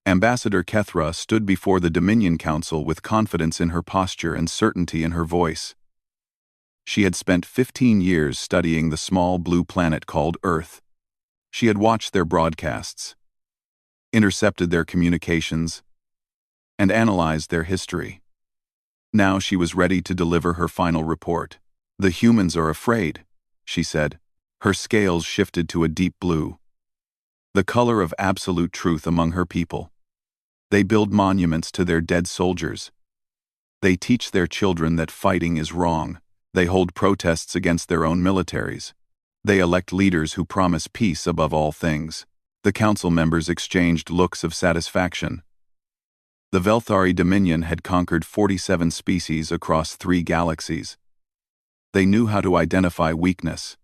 Ambassador Kethra stood before the Dominion Council with confidence in her posture and certainty in her voice. She had spent 15 years studying the small blue planet called Earth. She had watched their broadcasts, intercepted their communications, and analyzed their history. Now she was ready to deliver her final report. "The humans are afraid," she said. Her scales shifted to a deep blue, the color of absolute truth among her people. They build monuments to their dead soldiers. They teach their children that fighting is wrong. They hold protests against their own militaries. They elect leaders who promise peace above all things. The council members exchanged looks of satisfaction. The Velthari Dominion had conquered 47 species across 3 galaxies. They knew how to identify weakness.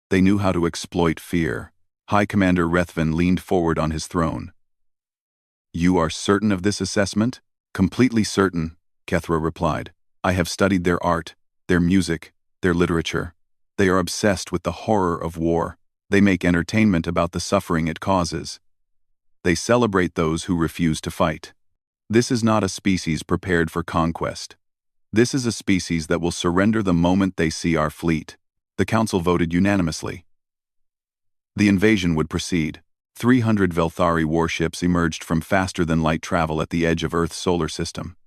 They knew how to exploit fear. High Commander Rethvin leaned forward on his throne. "You are certain of this assessment?" "Completely certain," Kethra replied. "I have studied their art, their music, their literature. They are obsessed with the horror of war. They make entertainment about the suffering it causes. They celebrate those who refuse to fight. This is not a species prepared for conquest. This is a species that will surrender the moment they see our fleet." The council voted unanimously. The invasion would proceed. 300 Velthari warships emerged from faster-than-light travel at the edge of Earth's solar system.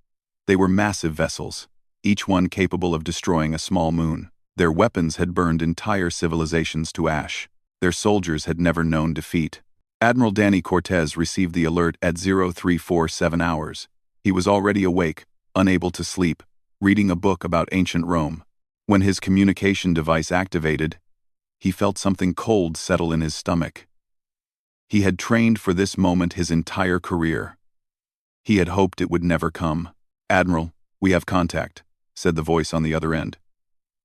They were massive vessels, each one capable of destroying a small moon. Their weapons had burned entire civilizations to ash. Their soldiers had never known defeat. Admiral Danny Cortez received the alert at 0347 hours. He was already awake, unable to sleep, reading a book about ancient Rome. When his communication device activated, he felt something cold settle in his stomach. He had trained for this moment his entire career. He had hoped it would never come. "Admiral, we have contact," said the voice on the other end.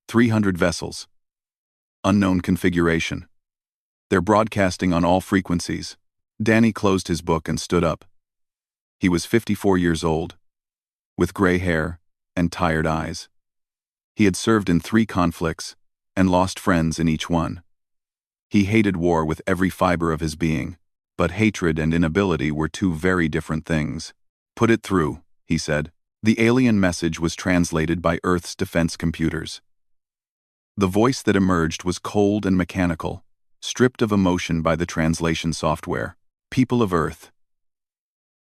300 vessels. Unknown configuration. They're broadcasting on all frequencies. Danny closed his book and stood up. He was 54 years old, with gray hair and tired eyes. He had served in 3 conflicts and lost friends in each one. He hated war with every fiber of his being, but hatred and inability were 2 very different things. "Put it through," he said. The alien message was translated by Earth's defense computers. The voice that emerged was cold and mechanical, stripped of emotion by the translation software. "People of Earth,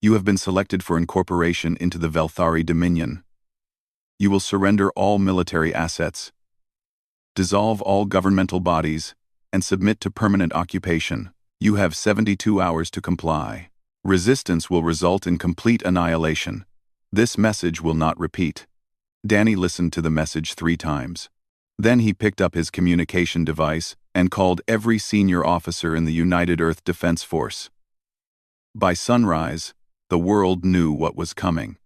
you have been selected for incorporation into the Velthari Dominion. You will surrender all military assets, dissolve all governmental bodies, and submit to permanent occupation. You have 72 hours to comply. Resistance will result in complete annihilation. This message will not repeat." Danny listened to the message 3 times. Then he picked up his communication device and called every senior officer in the United Earth Defense Force. By sunrise, the world knew what was coming.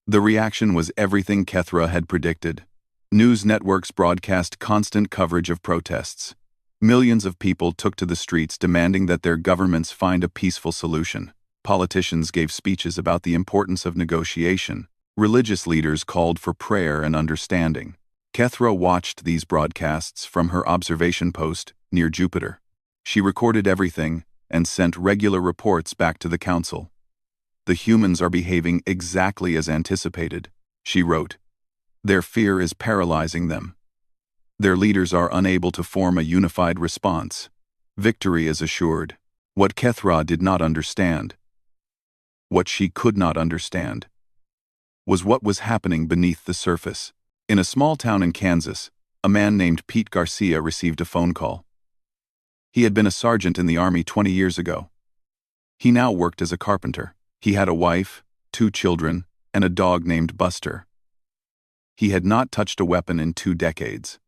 The reaction was everything Kethra had predicted. News networks broadcast constant coverage of protests. Millions of people took to the streets demanding that their governments find a peaceful solution. Politicians gave speeches about the importance of negotiation. Religious leaders called for prayer and understanding. Kethra watched these broadcasts from her observation post near Jupiter. She recorded everything and sent regular reports back to the council. "The humans are behaving exactly as anticipated," she wrote. "Their fear is paralyzing them. Their leaders are unable to form a unified response. Victory is assured." What Kethra did not understand, what she could not understand, was what was happening beneath the surface. In a small town in Kansas, a man named Pete Garcia received a phone call. He had been a sergeant in the Army 20 years ago. He now worked as a carpenter. He had a wife, 2 children, and a dog named Buster. He had not touched a weapon in 2 decades.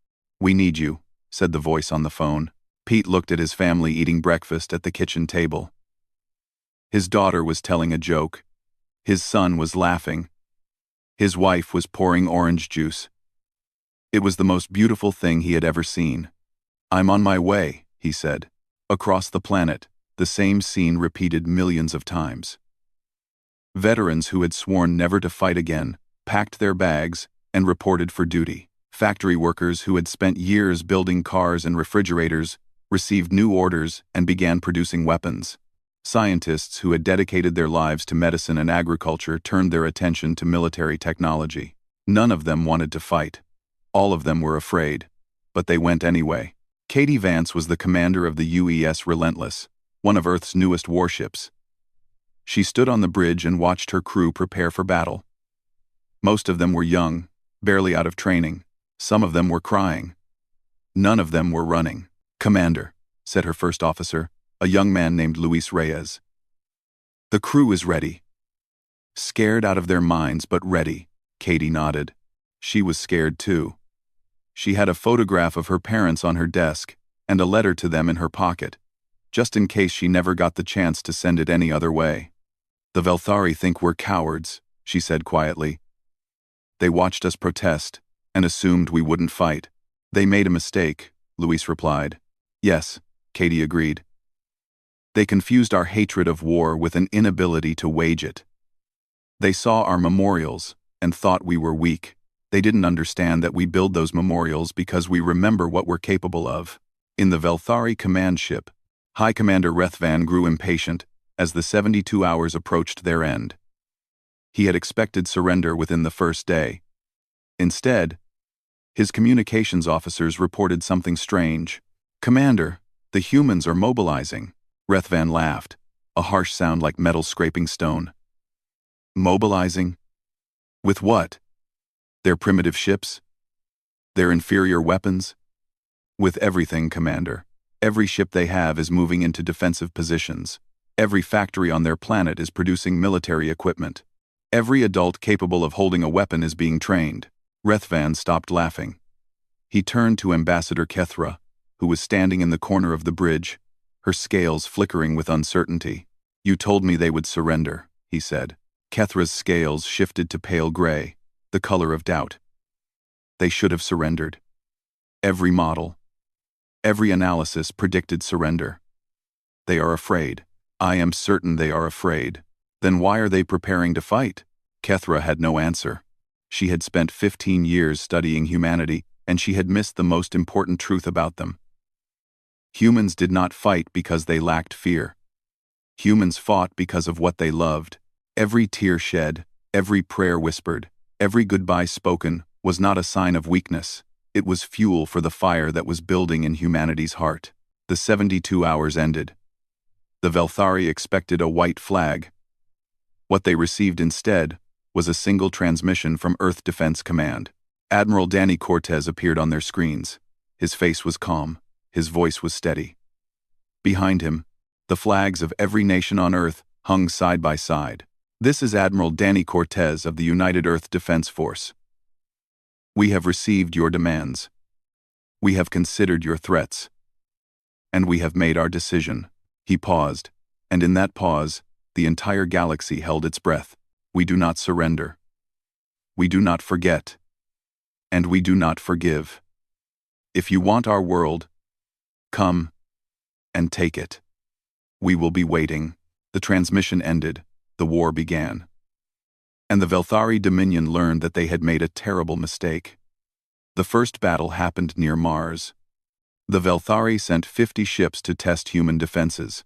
"We need you," said the voice on the phone. Pete looked at his family eating breakfast at the kitchen table. His daughter was telling a joke. His son was laughing. His wife was pouring orange juice. It was the most beautiful thing he had ever seen. "I'm on my way," he said. Across the planet, the same scene repeated millions of times. Veterans who had sworn never to fight again packed their bags and reported for duty. Factory workers who had spent years building cars and refrigerators received new orders and began producing weapons. Scientists who had dedicated their lives to medicine and agriculture turned their attention to military technology. None of them wanted to fight. All of them were afraid. But they went anyway. Katie Vance was the commander of the UES Relentless, one of Earth's newest warships. She stood on the bridge and watched her crew prepare for battle. Most of them were young, barely out of training. Some of them were crying. None of them were running. "Commander," said her first officer, a young man named Luis Reyes. "The crew is ready." Scared out of their minds, but ready, Katie nodded. She was scared too. She had a photograph of her parents on her desk and a letter to them in her pocket, just in case she never got the chance to send it any other way. "The Velthari think we're cowards," she said quietly. "They watched us protest and assumed we wouldn't fight." "They made a mistake," Luis replied. "Yes," Katie agreed. "They confused our hatred of war with an inability to wage it. They saw our memorials and thought we were weak. They didn't understand that we build those memorials because we remember what we're capable of." In the Velthari command ship, High Commander Rethvan grew impatient as the 72 hours approached their end. He had expected surrender within the first day. Instead, his communications officers reported something strange. "Commander, the humans are mobilizing." Rethvan laughed, a harsh sound like metal scraping stone. "Mobilizing? With what? Their primitive ships? Their inferior weapons?" "With everything, Commander. Every ship they have is moving into defensive positions. Every factory on their planet is producing military equipment. Every adult capable of holding a weapon is being trained." Rethvan stopped laughing. He turned to Ambassador Kethra, who was standing in the corner of the bridge, her scales flickering with uncertainty. "You told me they would surrender," he said. Kethra's scales shifted to pale gray, the color of doubt. "They should have surrendered. Every model, every analysis predicted surrender. They are afraid. I am certain they are afraid. Then why are they preparing to fight?" Kethra had no answer. She had spent 15 years studying humanity, and she had missed the most important truth about them. Humans did not fight because they lacked fear. Humans fought because of what they loved. Every tear shed, every prayer whispered, every goodbye spoken was not a sign of weakness. It was fuel for the fire that was building in humanity's heart. The 72 hours ended. The Velthari expected a white flag. What they received instead was a single transmission from Earth Defense Command. Admiral Danny Cortez appeared on their screens. His face was calm. His voice was steady. Behind him, the flags of every nation on Earth hung side by side. "This is Admiral Danny Cortez of the United Earth Defense Force. We have received your demands. We have considered your threats. And we have made our decision." He paused, and in that pause, the entire galaxy held its breath. "We do not surrender. We do not forget. And we do not forgive. If you want our world, come and take it. We will be waiting." The transmission ended. The war began. And the Velthari Dominion learned that they had made a terrible mistake. The first battle happened near Mars. The Velthari sent 50 ships to test human defenses.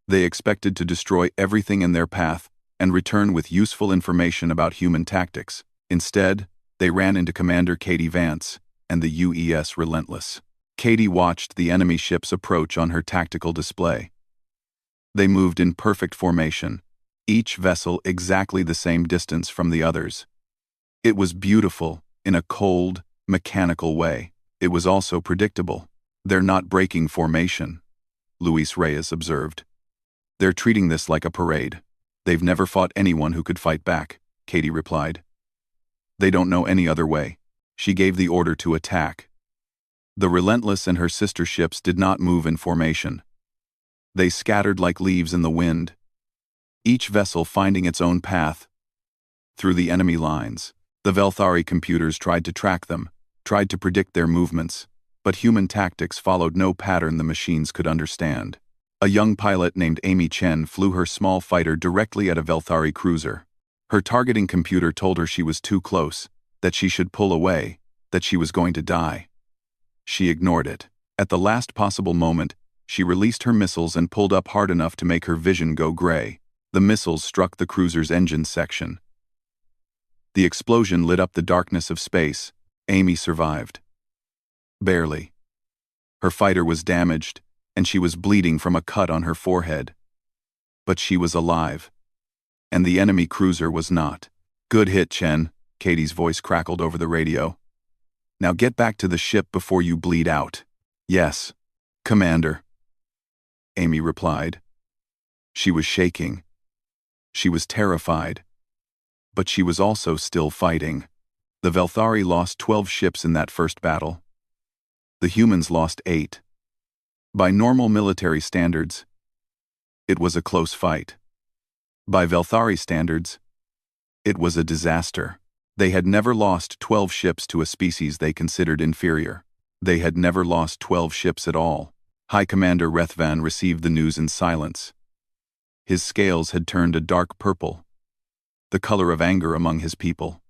They expected to destroy everything in their path and return with useful information about human tactics. Instead, they ran into Commander Katie Vance and the UES Relentless. Katie watched the enemy ships approach on her tactical display. They moved in perfect formation, each vessel exactly the same distance from the others. It was beautiful in a cold, mechanical way. It was also predictable. "They're not breaking formation," Luis Reyes observed. "They're treating this like a parade. They've never fought anyone who could fight back," Katie replied. "They don't know any other way." She gave the order to attack. The Relentless and her sister ships did not move in formation. They scattered like leaves in the wind, each vessel finding its own path through the enemy lines. The Velthari computers tried to track them, tried to predict their movements, but human tactics followed no pattern the machines could understand. A young pilot named Amy Chen flew her small fighter directly at a Velthari cruiser. Her targeting computer told her she was too close, that she should pull away, that she was going to die. She ignored it. At the last possible moment, She released her missiles and pulled up hard enough to make her vision go gray. The missiles struck the cruiser's engine section. The explosion lit up the darkness of space. Amy survived. Barely. Her fighter was damaged, and she was bleeding from a cut on her forehead. But she was alive. And the enemy cruiser was not. "Good hit, Chen," Katie's voice crackled over the radio. "Now get back to the ship before you bleed out." "Yes, Commander," Amy replied. She was shaking. She was terrified. But she was also still fighting. The Velthari lost 12 ships in that first battle. The humans lost 8. By normal military standards, it was a close fight. By Velthari standards, it was a disaster. They had never lost 12 ships to a species they considered inferior. They had never lost 12 ships at all. High Commander Rethvan received the news in silence. His scales had turned a dark purple, the color of anger among his people.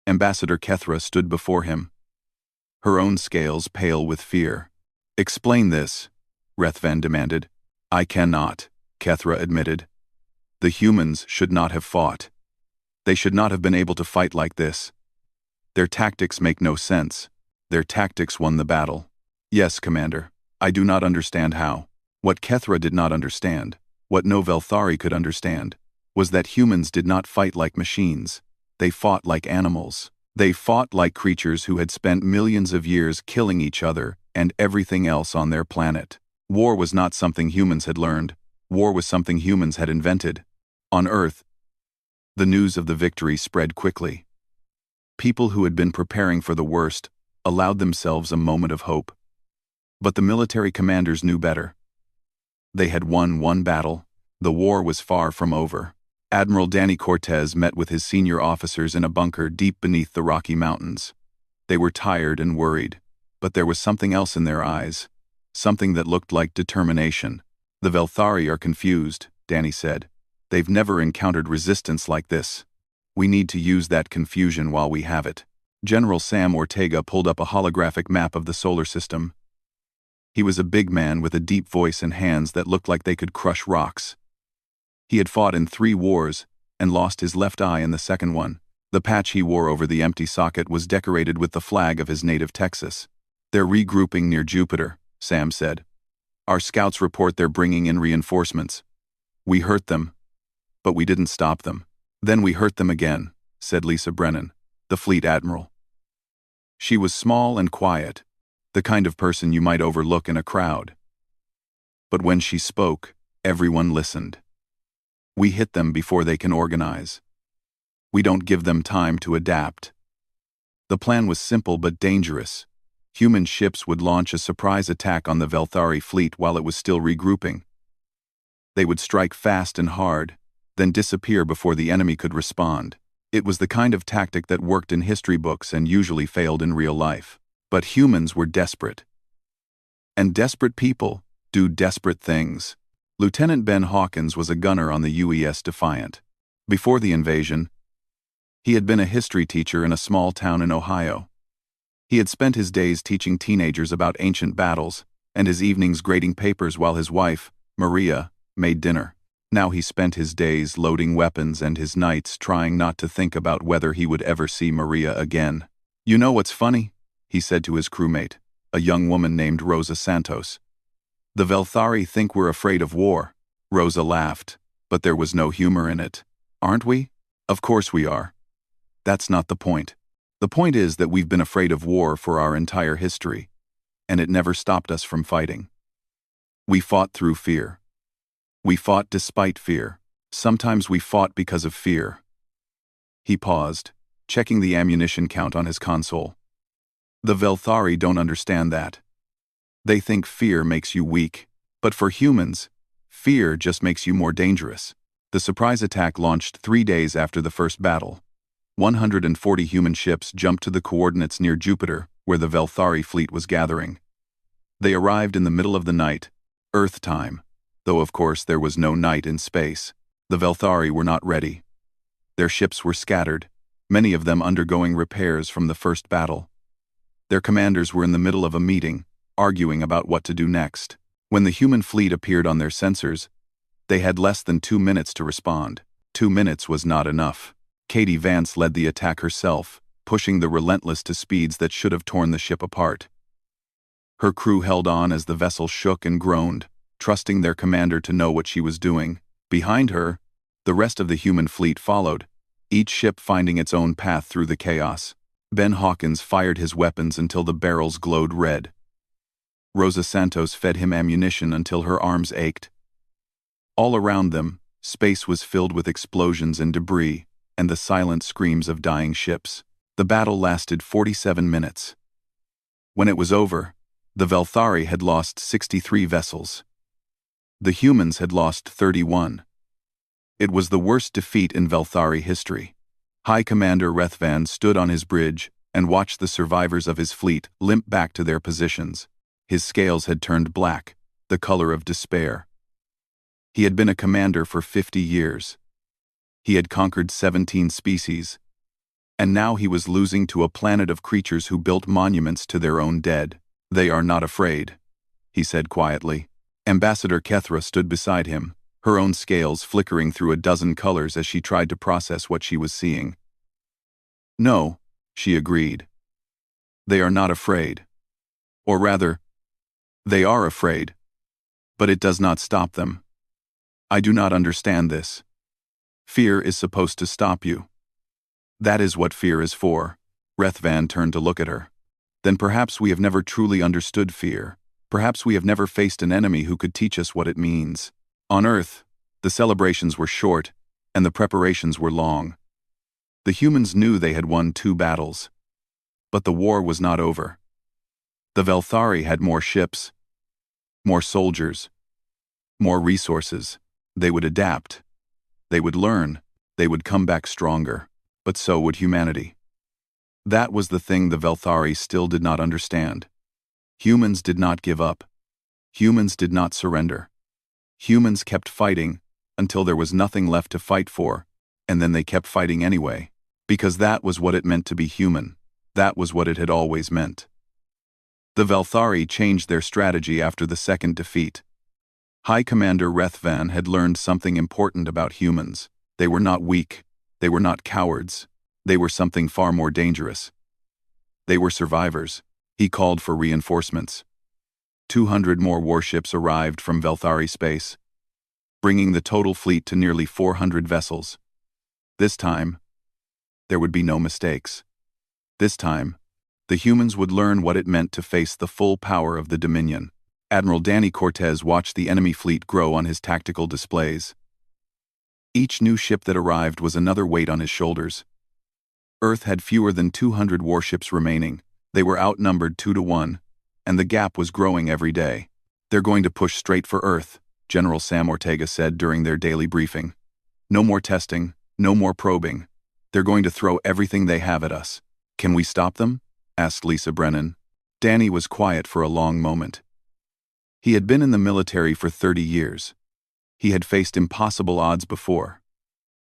Ambassador Kethra stood before him, her own scales pale with fear. "Explain this," Rethvan demanded. "I cannot," Kethra admitted. "The humans should not have fought. They should not have been able to fight like this. Their tactics make no sense. Their tactics won the battle." "Yes, Commander. I do not understand how." What Kethra did not understand, what no Velthari could understand, was that humans did not fight like machines. They fought like animals. They fought like creatures who had spent millions of years killing each other and everything else on their planet. War was not something humans had learned. War was something humans had invented. On Earth, the news of the victory spread quickly. People who had been preparing for the worst allowed themselves a moment of hope. But the military commanders knew better. They had won one battle. The war was far from over. Admiral Danny Cortez met with his senior officers in a bunker deep beneath the Rocky Mountains. They were tired and worried, but there was something else in their eyes, something that looked like determination. "The Velthari are confused," Danny said. "They've never encountered resistance like this. We need to use that confusion while we have it." General Sam Ortega pulled up a holographic map of the solar system. He was a big man with a deep voice and hands that looked like they could crush rocks. He had fought in 3 wars and lost his left eye in the second one. The patch he wore over the empty socket was decorated with the flag of his native Texas. "They're regrouping near Jupiter," Sam said. "Our scouts report they're bringing in reinforcements. We hurt them, but we didn't stop them." "Then we hurt them again," said Lisa Brennan, the fleet admiral. She was small and quiet, the kind of person you might overlook in a crowd. But when she spoke, everyone listened. "We hit them before they can organize. We don't give them time to adapt." The plan was simple but dangerous. Human ships would launch a surprise attack on the Velthari fleet while it was still regrouping. They would strike fast and hard, then disappear before the enemy could respond. It was the kind of tactic that worked in history books and usually failed in real life. But humans were desperate. And desperate people do desperate things. Lieutenant Ben Hawkins was a gunner on the UES Defiant. Before the invasion, he had been a history teacher in a small town in Ohio. He had spent his days teaching teenagers about ancient battles, and his evenings grading papers while his wife, Maria, made dinner. Now he spent his days loading weapons and his nights trying not to think about whether he would ever see Maria again. "You know what's funny?" he said to his crewmate, a young woman named Rosa Santos. "The Velthari think we're afraid of war." Rosa laughed, but there was no humor in it. "Aren't we? Of course we are. That's not the point. The point is that we've been afraid of war for our entire history, and it never stopped us from fighting. We fought through fear. We fought despite fear. Sometimes we fought because of fear." He paused, checking the ammunition count on his console. "The Velthari don't understand that. They think fear makes you weak, but for humans, fear just makes you more dangerous." The surprise attack launched 3 days after the first battle. 140 human ships jumped to the coordinates near Jupiter, where the Velthari fleet was gathering. They arrived in the middle of the night, Earth time, though of course there was no night in space. The Velthari were not ready. Their ships were scattered, many of them undergoing repairs from the first battle. Their commanders were in the middle of a meeting, arguing about what to do next. When the human fleet appeared on their sensors, they had less than 2 minutes to respond. 2 minutes was not enough. Katie Vance led the attack herself, pushing the Relentless to speeds that should have torn the ship apart. Her crew held on as the vessel shook and groaned, trusting their commander to know what she was doing. Behind her, the rest of the human fleet followed, each ship finding its own path through the chaos. Ben Hawkins fired his weapons until the barrels glowed red. Rosa Santos fed him ammunition until her arms ached. All around them, space was filled with explosions and debris, and the silent screams of dying ships. The battle lasted 47 minutes. When it was over, the Velthari had lost 63 vessels. The humans had lost 31. It was the worst defeat in Velthari history. High Commander Rethvan stood on his bridge and watched the survivors of his fleet limp back to their positions. His scales had turned black, the color of despair. He had been a commander for 50 years. He had conquered 17 species. And now he was losing to a planet of creatures who built monuments to their own dead. "They are not afraid," he said quietly. Ambassador Kethra stood beside him, her own scales flickering through a dozen colors as she tried to process what she was seeing. "No," she agreed. "They are not afraid. Or rather, they are afraid. But it does not stop them. I do not understand this. Fear is supposed to stop you. That is what fear is for." Rethvan turned to look at her. "Then perhaps we have never truly understood fear. Perhaps we have never faced an enemy who could teach us what it means." On Earth, the celebrations were short, and the preparations were long. The humans knew they had won 2 battles. But the war was not over. The Velthari had more ships, more soldiers, more resources. They would adapt. They would learn. They would come back stronger. But so would humanity. That was the thing the Velthari still did not understand. Humans did not give up. Humans did not surrender. Humans kept fighting until there was nothing left to fight for, and then they kept fighting anyway, because that was what it meant to be human. That was what it had always meant. The Velthari changed their strategy after the second defeat. High Commander Rethvan had learned something important about humans. They were not weak. They were not cowards. They were something far more dangerous. They were survivors. He called for reinforcements. 200 more warships arrived from Velthari space, bringing the total fleet to nearly 400 vessels. This time, there would be no mistakes. This time, the humans would learn what it meant to face the full power of the Dominion. Admiral Danny Cortez watched the enemy fleet grow on his tactical displays. Each new ship that arrived was another weight on his shoulders. Earth had fewer than 200 warships remaining. They were outnumbered 2 to 1, and the gap was growing every day. "They're going to push straight for Earth," General Sam Ortega said during their daily briefing. "No more testing, no more probing. They're going to throw everything they have at us." "Can we stop them?" asked Lisa Brennan. Danny was quiet for a long moment. He had been in the military for 30 years. He had faced impossible odds before.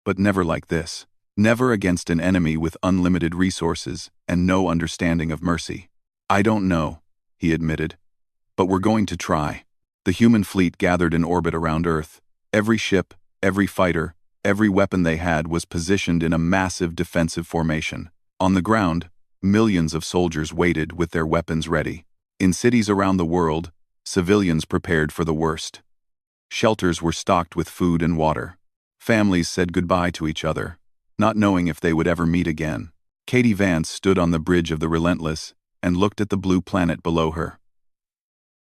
But never like this. Never against an enemy with unlimited resources and no understanding of mercy. "I don't know," he admitted. "But we're going to try." The human fleet gathered in orbit around Earth. Every ship, every fighter, every weapon they had was positioned in a massive defensive formation. On the ground, millions of soldiers waited with their weapons ready. In cities around the world, civilians prepared for the worst. Shelters were stocked with food and water. Families said goodbye to each other, not knowing if they would ever meet again. Katie Vance stood on the bridge of the Relentless and looked at the blue planet below her.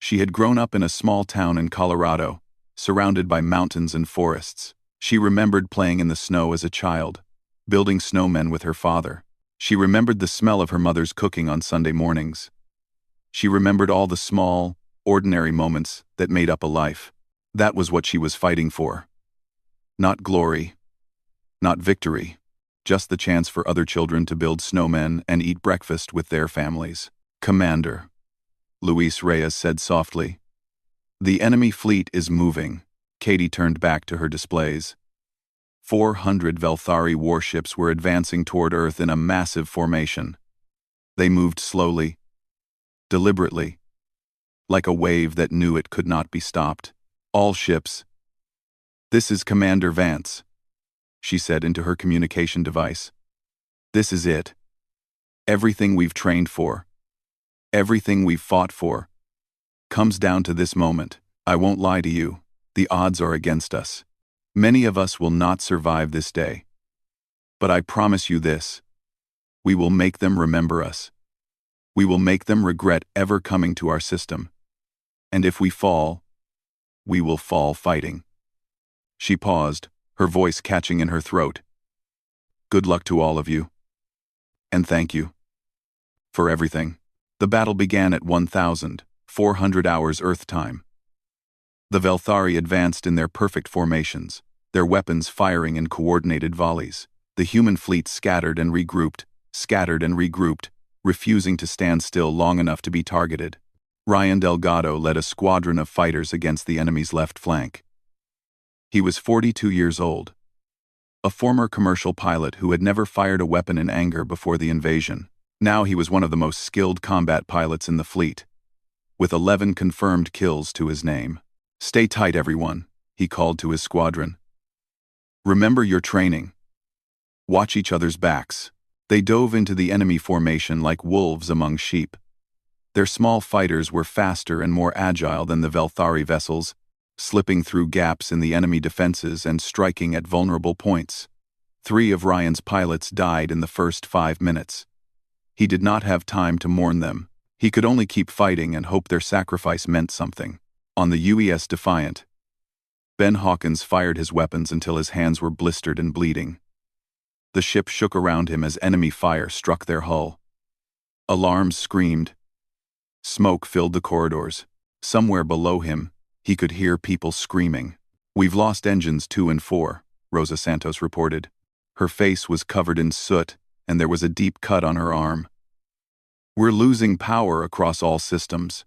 She had grown up in a small town in Colorado, surrounded by mountains and forests. She remembered playing in the snow as a child, building snowmen with her father. She remembered the smell of her mother's cooking on Sunday mornings. She remembered all the small, ordinary moments that made up a life. That was what she was fighting for. Not glory, not victory, just the chance for other children to build snowmen and eat breakfast with their families. "Commander," Luis Reyes said softly. "The enemy fleet is moving." Katie turned back to her displays. 400 Velthari warships were advancing toward Earth in a massive formation. They moved slowly, deliberately, like a wave that knew it could not be stopped. All ships. This is Commander Vance, she said into her communication device. This is it. Everything we've trained for, everything we've fought for, comes down to this moment. I won't lie to you, the odds are against us. Many of us will not survive this day. But I promise you this, we will make them remember us. We will make them regret ever coming to our system. And if we fall, we will fall fighting. She paused, her voice catching in her throat. Good luck to all of you. And thank you for everything. The battle began at 1,400 hours Earth time. The Velthari advanced in their perfect formations, their weapons firing in coordinated volleys. The human fleet scattered and regrouped, refusing to stand still long enough to be targeted. Ryan Delgado led a squadron of fighters against the enemy's left flank. He was 42 years old, a former commercial pilot who had never fired a weapon in anger before the invasion. Now he was one of the most skilled combat pilots in the fleet, with 11 confirmed kills to his name. Stay tight, everyone, he called to his squadron. Remember your training. Watch each other's backs. They dove into the enemy formation like wolves among sheep. Their small fighters were faster and more agile than the Velthari vessels, slipping through gaps in the enemy defenses and striking at vulnerable points. 3 of Ryan's pilots died in the first 5 minutes. He did not have time to mourn them. He could only keep fighting and hope their sacrifice meant something. On the UES Defiant, Ben Hawkins fired his weapons until his hands were blistered and bleeding. The ship shook around him as enemy fire struck their hull. Alarms screamed. Smoke filled the corridors. Somewhere below him, he could hear people screaming. We've lost engines 2 and 4, Rosa Santos reported. Her face was covered in soot, and there was a deep cut on her arm. We're losing power across all systems.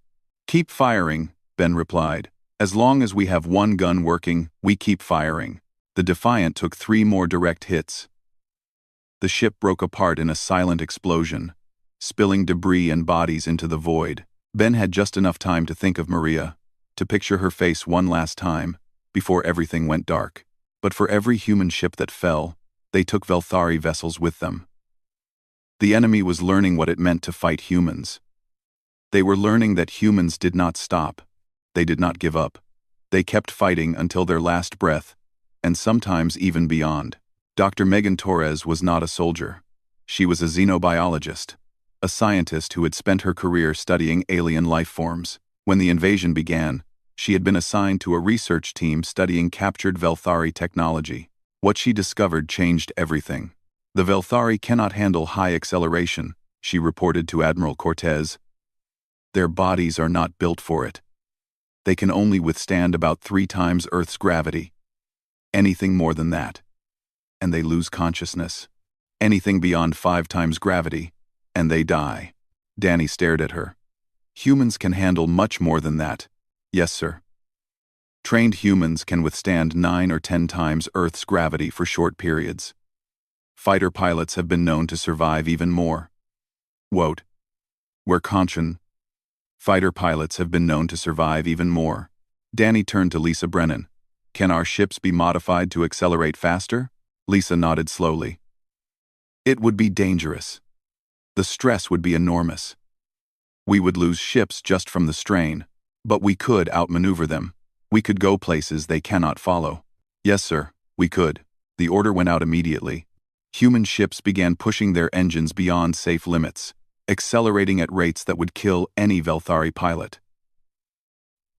Keep firing, Ben replied. As long as we have one gun working, we keep firing. The Defiant took 3 more direct hits. The ship broke apart in a silent explosion, spilling debris and bodies into the void. Ben had just enough time to think of Maria, to picture her face one last time, before everything went dark. But for every human ship that fell, they took Velthari vessels with them. The enemy was learning what it meant to fight humans. They were learning that humans did not stop. They did not give up. They kept fighting until their last breath, and sometimes even beyond. Dr. Megan Torres was not a soldier. She was a xenobiologist, a scientist who had spent her career studying alien life forms. When the invasion began, she had been assigned to a research team studying captured Velthari technology. What she discovered changed everything. The Velthari cannot handle high acceleration, she reported to Admiral Cortez. Their bodies are not built for it. They can only withstand about 3 times Earth's gravity. Anything more than that, and they lose consciousness. Anything beyond 5 times gravity, and they die. Danny stared at her. Humans can handle much more than that. Yes, sir. Trained humans can withstand 9 or 10 times Earth's gravity for short periods. Fighter pilots have been known to survive even more. Quote, "We're conscious. Fighter pilots have been known to survive even more." Danny turned to Lisa Brennan. Can our ships be modified to accelerate faster? Lisa nodded slowly. It would be dangerous. The stress would be enormous. We would lose ships just from the strain, but we could outmaneuver them. We could go places they cannot follow. Yes, sir, we could. The order went out immediately. Human ships began pushing their engines beyond safe limits, accelerating at rates that would kill any Velthari pilot.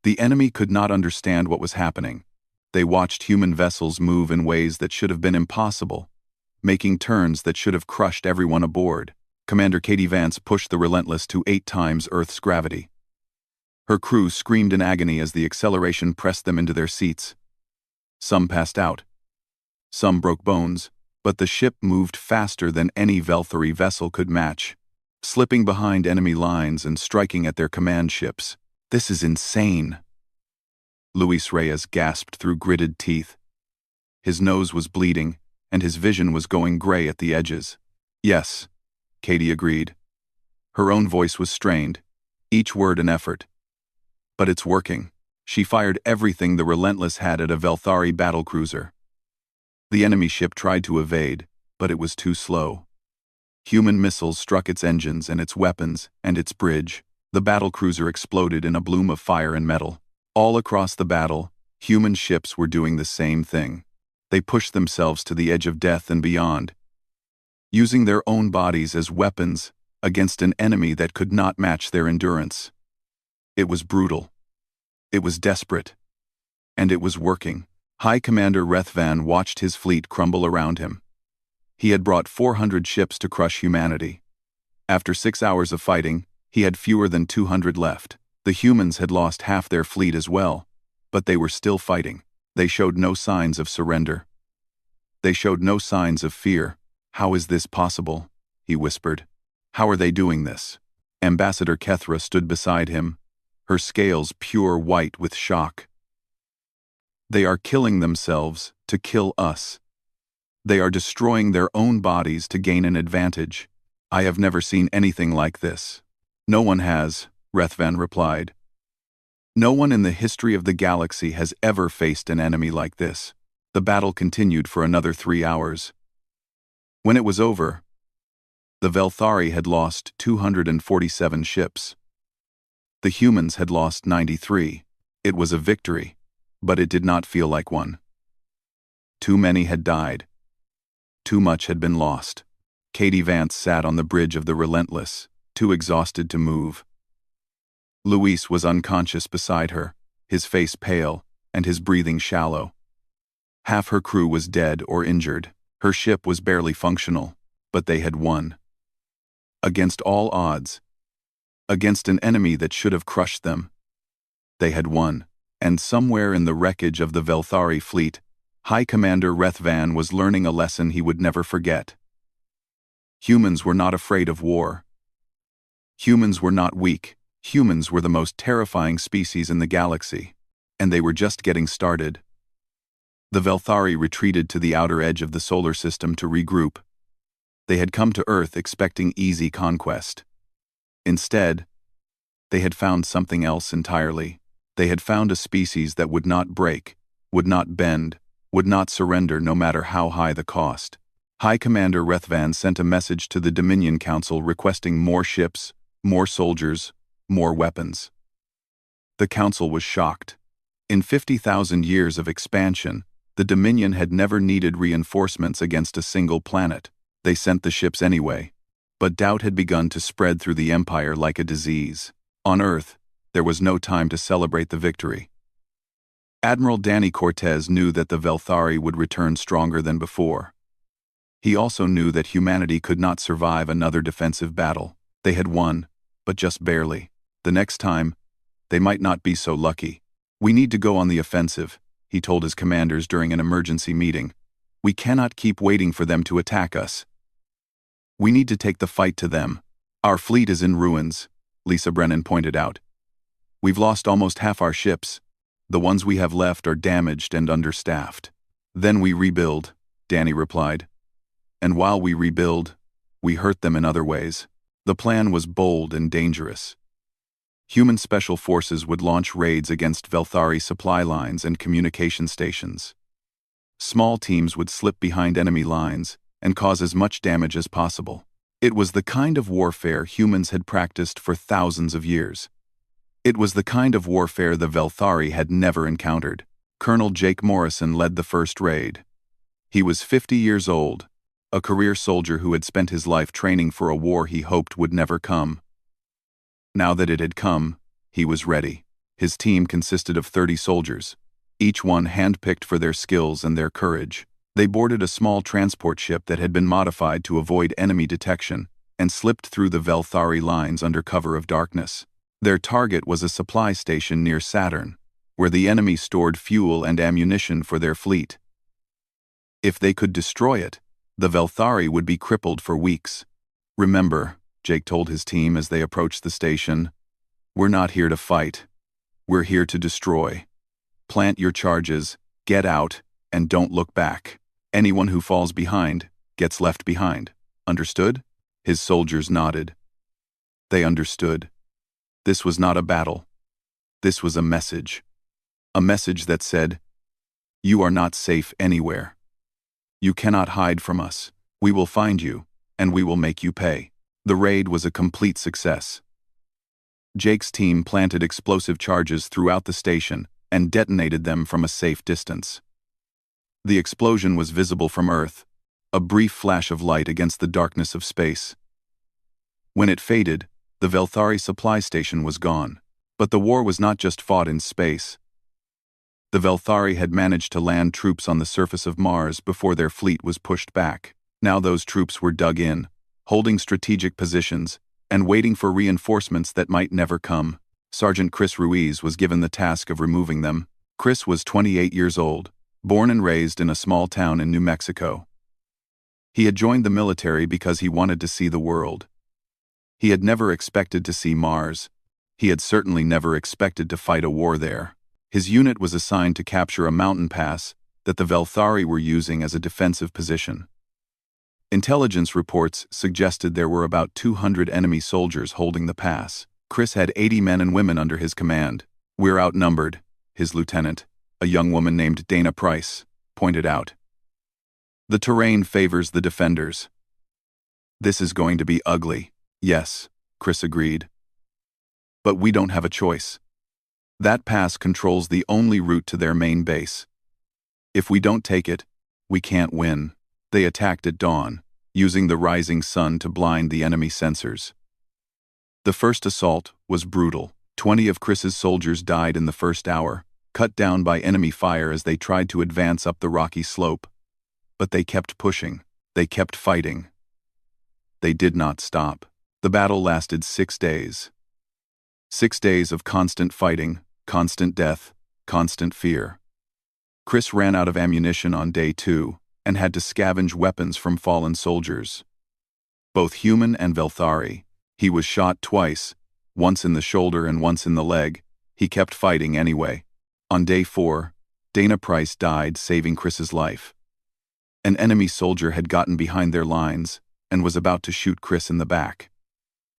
The enemy could not understand what was happening. They watched human vessels move in ways that should have been impossible, making turns that should have crushed everyone aboard. Commander Katie Vance pushed the Relentless to 8 times Earth's gravity. Her crew screamed in agony as the acceleration pressed them into their seats. Some passed out. Some broke bones, but the ship moved faster than any Velthari vessel could match, slipping behind enemy lines and striking at their command ships. This is insane. Luis Reyes gasped through gritted teeth. His nose was bleeding, and his vision was going gray at the edges. Yes, Katie agreed. Her own voice was strained, each word an effort. But it's working. She fired everything the Relentless had at a Velthari battlecruiser. The enemy ship tried to evade, but it was too slow. Human missiles struck its engines and its weapons and its bridge. The battlecruiser exploded in a bloom of fire and metal. All across the battle, human ships were doing the same thing. They pushed themselves to the edge of death and beyond, using their own bodies as weapons against an enemy that could not match their endurance. It was brutal. It was desperate. And it was working. High Commander Rethvan watched his fleet crumble around him. He had brought 400 ships to crush humanity. After 6 hours of fighting, he had fewer than 200 left. The humans had lost half their fleet as well, but they were still fighting. They showed no signs of surrender. They showed no signs of fear. "How is this possible?" he whispered. "How are they doing this?" Ambassador Kethra stood beside him, her scales pure white with shock. "They are killing themselves to kill us. They are destroying their own bodies to gain an advantage. I have never seen anything like this." "No one has," Rethvan replied. "No one in the history of the galaxy has ever faced an enemy like this." The battle continued for another 3 hours. When it was over, the Velthari had lost 247 ships. The humans had lost 93. It was a victory, but it did not feel like one. Too many had died. Too much had been lost. Katie Vance sat on the bridge of the Relentless, too exhausted to move. Luis was unconscious beside her, his face pale and his breathing shallow. Half her crew was dead or injured. Her ship was barely functional, but they had won. Against all odds, against an enemy that should have crushed them, they had won. And somewhere in the wreckage of the Velthari fleet, High Commander Rethvan was learning a lesson he would never forget. Humans were not afraid of war. Humans were not weak. Humans were the most terrifying species in the galaxy, and they were just getting started. The Velthari retreated to the outer edge of the solar system to regroup. They had come to Earth expecting easy conquest. Instead, they had found something else entirely. They had found a species that would not break, would not bend, would not surrender no matter how high the cost. High Commander Rethvan sent a message to the Dominion Council requesting more ships, more soldiers, more weapons. The Council was shocked. In 50,000 years of expansion, the Dominion had never needed reinforcements against a single planet. They sent the ships anyway. But doubt had begun to spread through the Empire like a disease. On Earth, there was no time to celebrate the victory. Admiral Danny Cortez knew that the Velthari would return stronger than before. He also knew that humanity could not survive another defensive battle. They had won, but just barely. The next time, they might not be so lucky. "We need to go on the offensive," he told his commanders during an emergency meeting. "We cannot keep waiting for them to attack us. We need to take the fight to them. Our fleet is in ruins," Lisa Brennan pointed out. "We've lost almost half our ships. The ones we have left are damaged and understaffed." "Then we rebuild," Danny replied. "And while we rebuild, we hurt them in other ways." The plan was bold and dangerous. Human special forces would launch raids against Velthari supply lines and communication stations. Small teams would slip behind enemy lines and cause as much damage as possible. It was the kind of warfare humans had practiced for thousands of years. It was the kind of warfare the Velthari had never encountered. Colonel Jake Morrison led the first raid. He was 50 years old, a career soldier who had spent his life training for a war he hoped would never come. Now that it had come, he was ready. His team consisted of 30 soldiers, each one handpicked for their skills and their courage. They boarded a small transport ship that had been modified to avoid enemy detection and slipped through the Velthari lines under cover of darkness. Their target was a supply station near Saturn, where the enemy stored fuel and ammunition for their fleet. If they could destroy it, the Velthari would be crippled for weeks. "Remember," Jake told his team as they approached the station, "we're not here to fight. We're here to destroy. Plant your charges, get out, and don't look back. Anyone who falls behind gets left behind. Understood?" His soldiers nodded. They understood. This was not a battle. This was a message. A message that said, "You are not safe anywhere. You cannot hide from us. We will find you, and we will make you pay." The raid was a complete success. Jake's team planted explosive charges throughout the station and detonated them from a safe distance. The explosion was visible from Earth, a brief flash of light against the darkness of space. When it faded, the Velthari supply station was gone. But the war was not just fought in space. The Velthari had managed to land troops on the surface of Mars before their fleet was pushed back. Now those troops were dug in, holding strategic positions, and waiting for reinforcements that might never come. Sergeant Chris Ruiz was given the task of removing them. Chris was 28 years old, born and raised in a small town in New Mexico. He had joined the military because he wanted to see the world. He had never expected to see Mars. He had certainly never expected to fight a war there. His unit was assigned to capture a mountain pass that the Velthari were using as a defensive position. Intelligence reports suggested there were about 200 enemy soldiers holding the pass. Chris had 80 men and women under his command. "We're outnumbered," his lieutenant, a young woman named Dana Price, pointed out. "The terrain favors the defenders." "This is going to be ugly." "Yes," Chris agreed. "But we don't have a choice. That pass controls the only route to their main base. If we don't take it, we can't win." They attacked at dawn, using the rising sun to blind the enemy sensors. The first assault was brutal. 20 of Chris's soldiers died in the first hour, cut down by enemy fire as they tried to advance up the rocky slope. But they kept pushing. They kept fighting. They did not stop. The battle lasted 6 days. 6 days of constant fighting, constant death, constant fear. Chris ran out of ammunition on day 2 and had to scavenge weapons from fallen soldiers. Both human and Velthari. He was shot twice, once in the shoulder and once in the leg. He kept fighting anyway. On day 4, Dana Price died, saving Chris's life. An enemy soldier had gotten behind their lines and was about to shoot Chris in the back.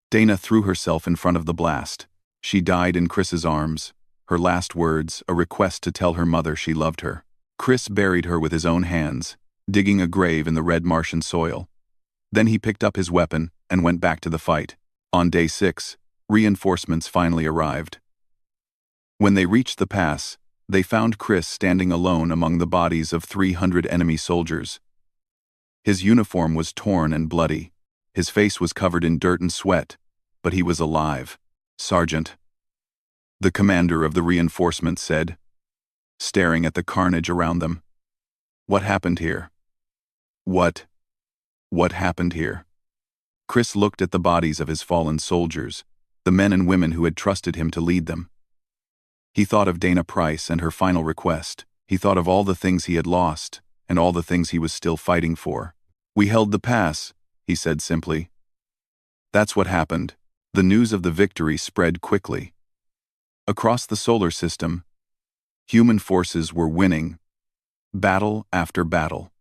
Dana threw herself in front of the blast. She died in Chris's arms, her last words a request to tell her mother she loved her. Chris buried her with his own hands, digging a grave in the red Martian soil. Then he picked up his weapon and went back to the fight. On day 6, reinforcements finally arrived. When they reached the pass, they found Chris standing alone among the bodies of 300 enemy soldiers. His uniform was torn and bloody. His face was covered in dirt and sweat, but he was alive. "Sergeant," the commander of the reinforcement said, staring at the carnage around them. "What happened here?" What happened here?" Chris looked at the bodies of his fallen soldiers, the men and women who had trusted him to lead them. He thought of Dana Price and her final request. He thought of all the things he had lost and all the things he was still fighting for. "We held the pass," he said simply. That's what happened. The news of the victory spread quickly. Across the solar system, human forces were winning, battle after battle.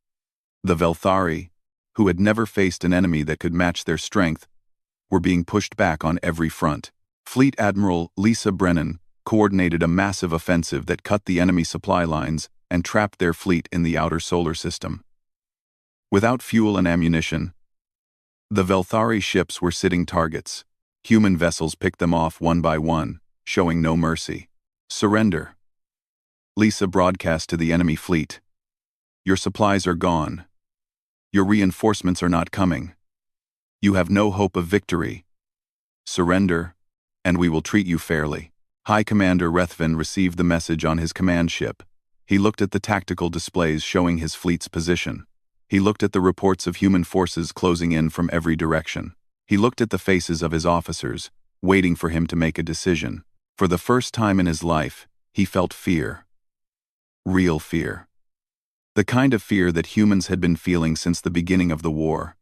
The Velthari, who had never faced an enemy that could match their strength, were being pushed back on every front. Fleet Admiral Lisa Brennan coordinated a massive offensive that cut the enemy supply lines and trapped their fleet in the outer solar system. Without fuel and ammunition, the Velthari ships were sitting targets. Human vessels picked them off one by one, showing no mercy. "Surrender," Lisa broadcast to the enemy fleet. "Your supplies are gone. Your reinforcements are not coming. You have no hope of victory. Surrender, and we will treat you fairly." High Commander Rethven received the message on his command ship. He looked at the tactical displays showing his fleet's position. He looked at the reports of human forces closing in from every direction. He looked at the faces of his officers, waiting for him to make a decision. For the first time in his life, he felt fear. Real fear. The kind of fear that humans had been feeling since the beginning of the war.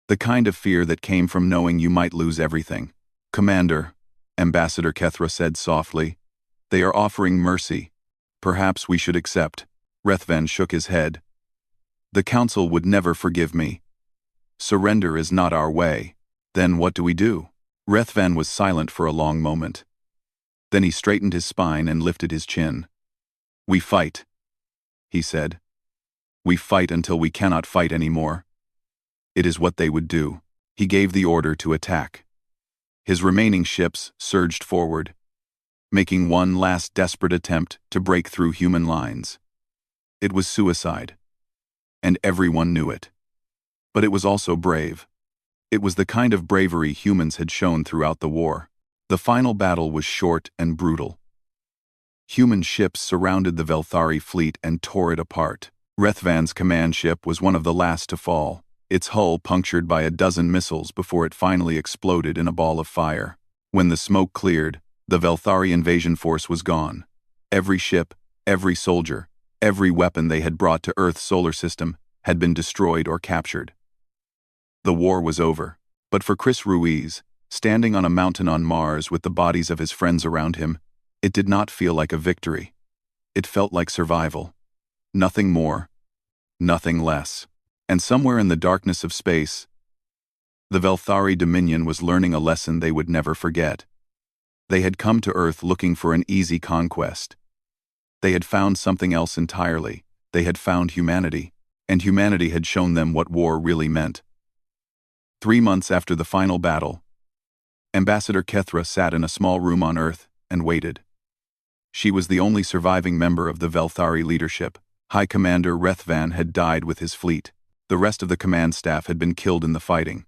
The kind of fear that came from knowing you might lose everything. "Commander," Ambassador Kethra said softly, "they are offering mercy. Perhaps we should accept." Rethven shook his head. "The Council would never forgive me. Surrender is not our way." "Then what do we do?" Rethven was silent for a long moment. Then he straightened his spine and lifted his chin. "We fight," he said. "We fight until we cannot fight anymore." It is what they would do. He gave the order to attack. His remaining ships surged forward, making one last desperate attempt to break through human lines. It was suicide, and everyone knew it. But it was also brave. It was the kind of bravery humans had shown throughout the war. The final battle was short and brutal. Human ships surrounded the Velthari fleet and tore it apart. Rethvan's command ship was one of the last to fall, its hull punctured by a dozen missiles before it finally exploded in a ball of fire. When the smoke cleared, the Velthari invasion force was gone. Every ship, every soldier, every weapon they had brought to Earth's solar system had been destroyed or captured. The war was over, but for Chris Ruiz, standing on a mountain on Mars with the bodies of his friends around him, it did not feel like a victory. It felt like survival. Nothing more, nothing less. And somewhere in the darkness of space, the Velthari Dominion was learning a lesson they would never forget. They had come to Earth looking for an easy conquest. They had found something else entirely. They had found humanity, and humanity had shown them what war really meant. 3 months after the final battle, Ambassador Kethra sat in a small room on Earth and waited. She was the only surviving member of the Velthari leadership. High Commander Rethvan had died with his fleet. The rest of the command staff had been killed in the fighting.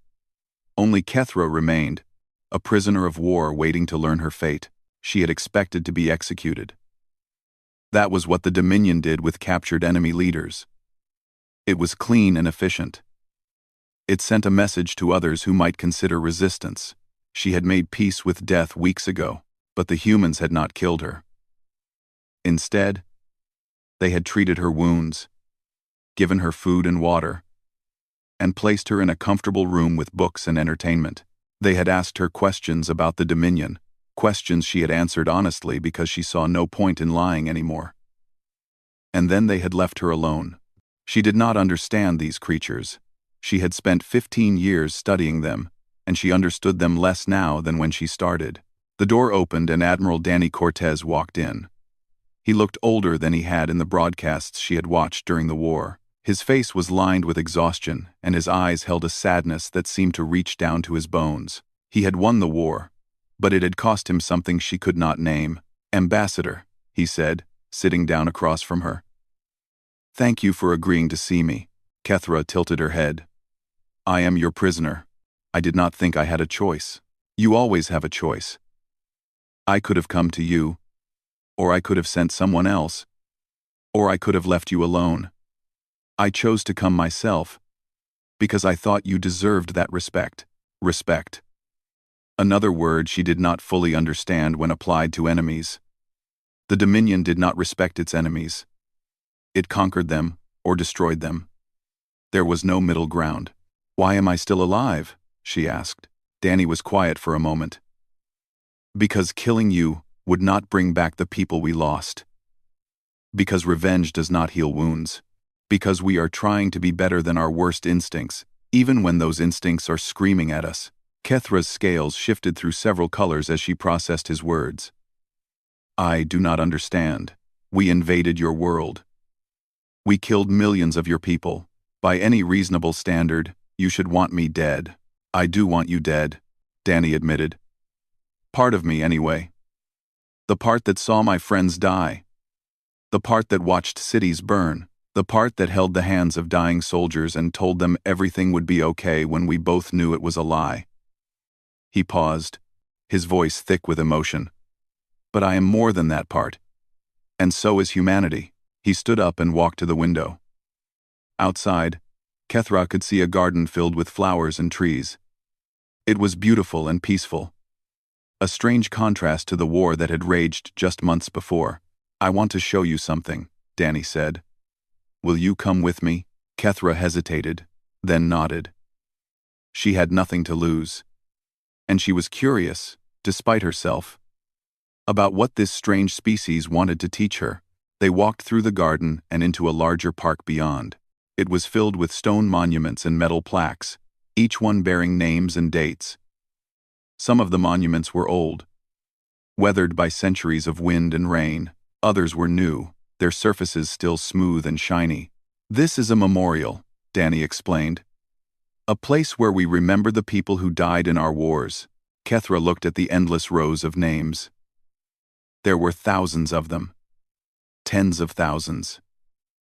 Only Kethra remained, a prisoner of war waiting to learn her fate. She had expected to be executed. That was what the Dominion did with captured enemy leaders. It was clean and efficient. It sent a message to others who might consider resistance. She had made peace with death weeks ago, but the humans had not killed her. Instead, they had treated her wounds, given her food and water, and placed her in a comfortable room with books and entertainment. They had asked her questions about the Dominion, questions she had answered honestly because she saw no point in lying anymore. And then they had left her alone. She did not understand these creatures. She had spent 15 years studying them, and she understood them less now than when she started. The door opened and Admiral Danny Cortez walked in. He looked older than he had in the broadcasts she had watched during the war. His face was lined with exhaustion, and his eyes held a sadness that seemed to reach down to his bones. He had won the war, but it had cost him something she could not name. "Ambassador," he said, sitting down across from her. "Thank you for agreeing to see me." Kethra tilted her head. "I am your prisoner. I did not think I had a choice. You always have a choice. I could have come to you, or I could have sent someone else, or I could have left you alone. I chose to come myself, because I thought you deserved that respect." Respect. Another word she did not fully understand when applied to enemies. The Dominion did not respect its enemies. It conquered them, or destroyed them. There was no middle ground. "Why am I still alive?" she asked. Danny was quiet for a moment. "Because killing you would not bring back the people we lost. Because revenge does not heal wounds. Because we are trying to be better than our worst instincts, even when those instincts are screaming at us." Kethra's scales shifted through several colors as she processed his words. "I do not understand. We invaded your world. We killed millions of your people. By any reasonable standard, you should want me dead." "I do want you dead," Danny admitted. "Part of me, anyway. The part that saw my friends die. The part that watched cities burn. The part that held the hands of dying soldiers and told them everything would be okay when we both knew it was a lie." He paused, his voice thick with emotion. "But I am more than that part. And so is humanity." He stood up and walked to the window. Outside, Kethra could see a garden filled with flowers and trees. It was beautiful and peaceful. A strange contrast to the war that had raged just months before. "I want to show you something," Danny said. "Will you come with me?" Kethra hesitated, then nodded. She had nothing to lose. And she was curious, despite herself, about what this strange species wanted to teach her. They walked through the garden and into a larger park beyond. It was filled with stone monuments and metal plaques, each one bearing names and dates. Some of the monuments were old, weathered by centuries of wind and rain. Others were new, their surfaces still smooth and shiny. "This is a memorial," Danny explained. "A place where we remember the people who died in our wars." Kethra looked at the endless rows of names. There were thousands of them. Tens of thousands.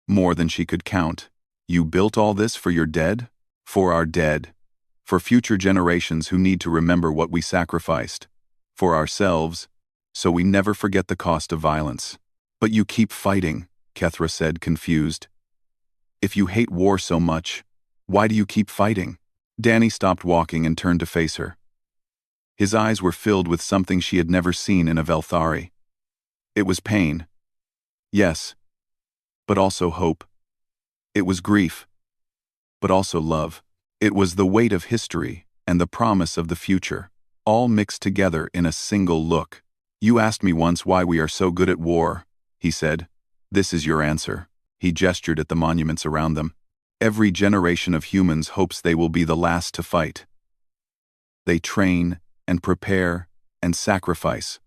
More than she could count. "You built all this for your dead?" "For our dead. For future generations who need to remember what we sacrificed. For ourselves, so we never forget the cost of violence." "But you keep fighting," Kethra said, confused. "If you hate war so much, why do you keep fighting?" Danny stopped walking and turned to face her. His eyes were filled with something she had never seen in a Velthari. It was pain. Yes. But also hope. It was grief. But also love. It was the weight of history and the promise of the future, all mixed together in a single look. "You asked me once why we are so good at war," he said. "This is your answer." He gestured at the monuments around them. "Every generation of humans hopes they will be the last to fight. They train and prepare and sacrifice,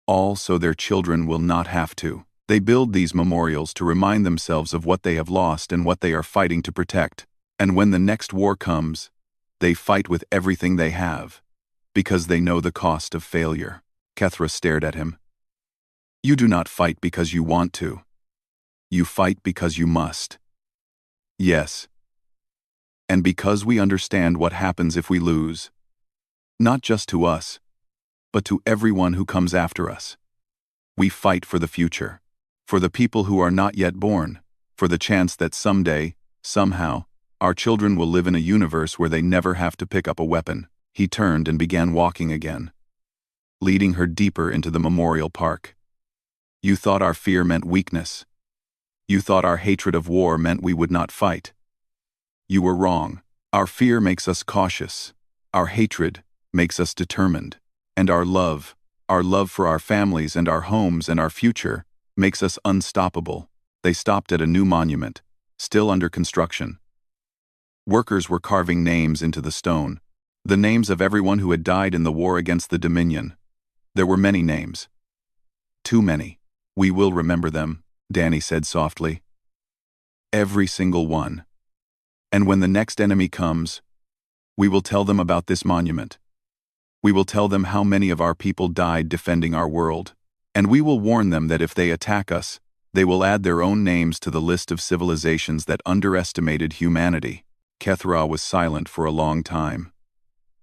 all so their children will not have to. They build these memorials to remind themselves of what they have lost and what they are fighting to protect. And when the next war comes, they fight with everything they have, because they know the cost of failure." Kethra stared at him. "You do not fight because you want to. You fight because you must." "Yes. And because we understand what happens if we lose. Not just to us, but to everyone who comes after us. We fight for the future, for the people who are not yet born, for the chance that someday, somehow, our children will live in a universe where they never have to pick up a weapon." He turned and began walking again, leading her deeper into the memorial park. "You thought our fear meant weakness. You thought our hatred of war meant we would not fight. You were wrong. Our fear makes us cautious. Our hatred makes us determined. And our love for our families and our homes and our future, makes us unstoppable." They stopped at a new monument, still under construction. Workers were carving names into the stone, the names of everyone who had died in the war against the Dominion. There were many names. "Too many. We will remember them," Danny said softly. "Every single one. And when the next enemy comes, we will tell them about this monument. We will tell them how many of our people died defending our world. And we will warn them that if they attack us, they will add their own names to the list of civilizations that underestimated humanity." Kethra was silent for a long time.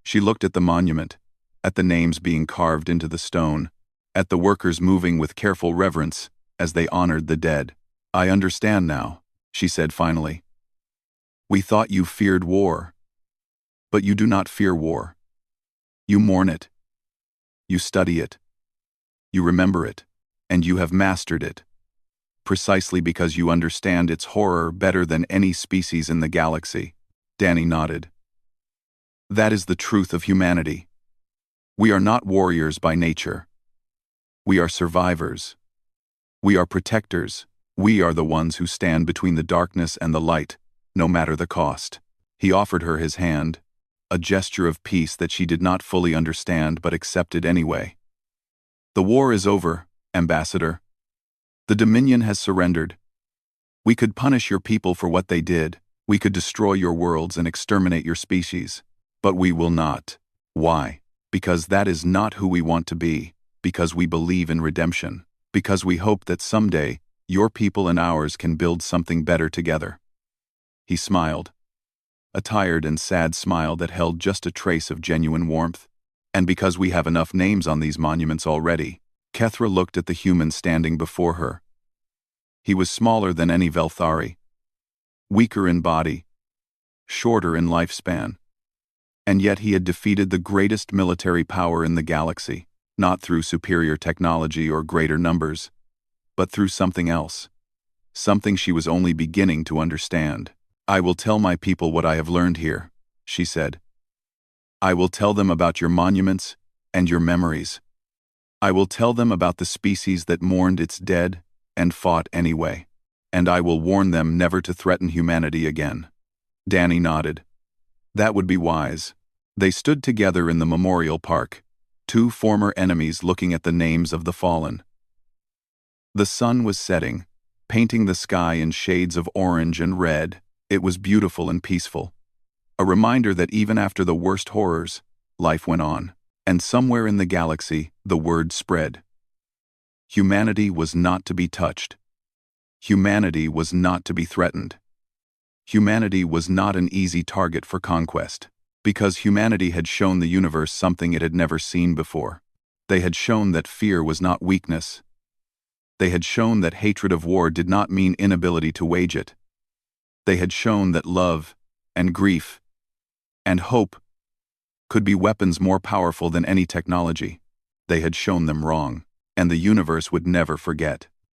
She looked at the monument, at the names being carved into the stone, at the workers moving with careful reverence as they honored the dead. "I understand now," she said finally. "We thought you feared war. But you do not fear war. You mourn it. You study it. You remember it. And you have mastered it. Precisely because you understand its horror better than any species in the galaxy." Danny nodded. "That is the truth of humanity. We are not warriors by nature. We are survivors. We are protectors. We are the ones who stand between the darkness and the light, no matter the cost." He offered her his hand, a gesture of peace that she did not fully understand but accepted anyway. "The war is over, Ambassador. The Dominion has surrendered. We could punish your people for what they did. We could destroy your worlds and exterminate your species. But we will not. Why? Because that is not who we want to be. Because we believe in redemption. Because we hope that someday, your people and ours can build something better together." He smiled. A tired and sad smile that held just a trace of genuine warmth. "And because we have enough names on these monuments already." Kethra looked at the human standing before her. He was smaller than any Velthari, weaker in body, shorter in lifespan. And yet he had defeated the greatest military power in the galaxy, not through superior technology or greater numbers, but through something else. Something she was only beginning to understand. "I will tell my people what I have learned here," she said. "I will tell them about your monuments and your memories. I will tell them about the species that mourned its dead and fought anyway. And I will warn them never to threaten humanity again." Danny nodded. That would be wise. They stood together in the memorial park, two former enemies looking at the names of the fallen. The sun was setting, painting the sky in shades of orange and red. It was beautiful and peaceful. A reminder that even after the worst horrors, life went on. And somewhere in the galaxy, the word spread. Humanity was not to be touched. Humanity was not to be threatened. Humanity was not an easy target for conquest, because humanity had shown the universe something it had never seen before. They had shown that fear was not weakness. They had shown that hatred of war did not mean inability to wage it. They had shown that love and grief and hope could be weapons more powerful than any technology. They had shown them wrong, and the universe would never forget.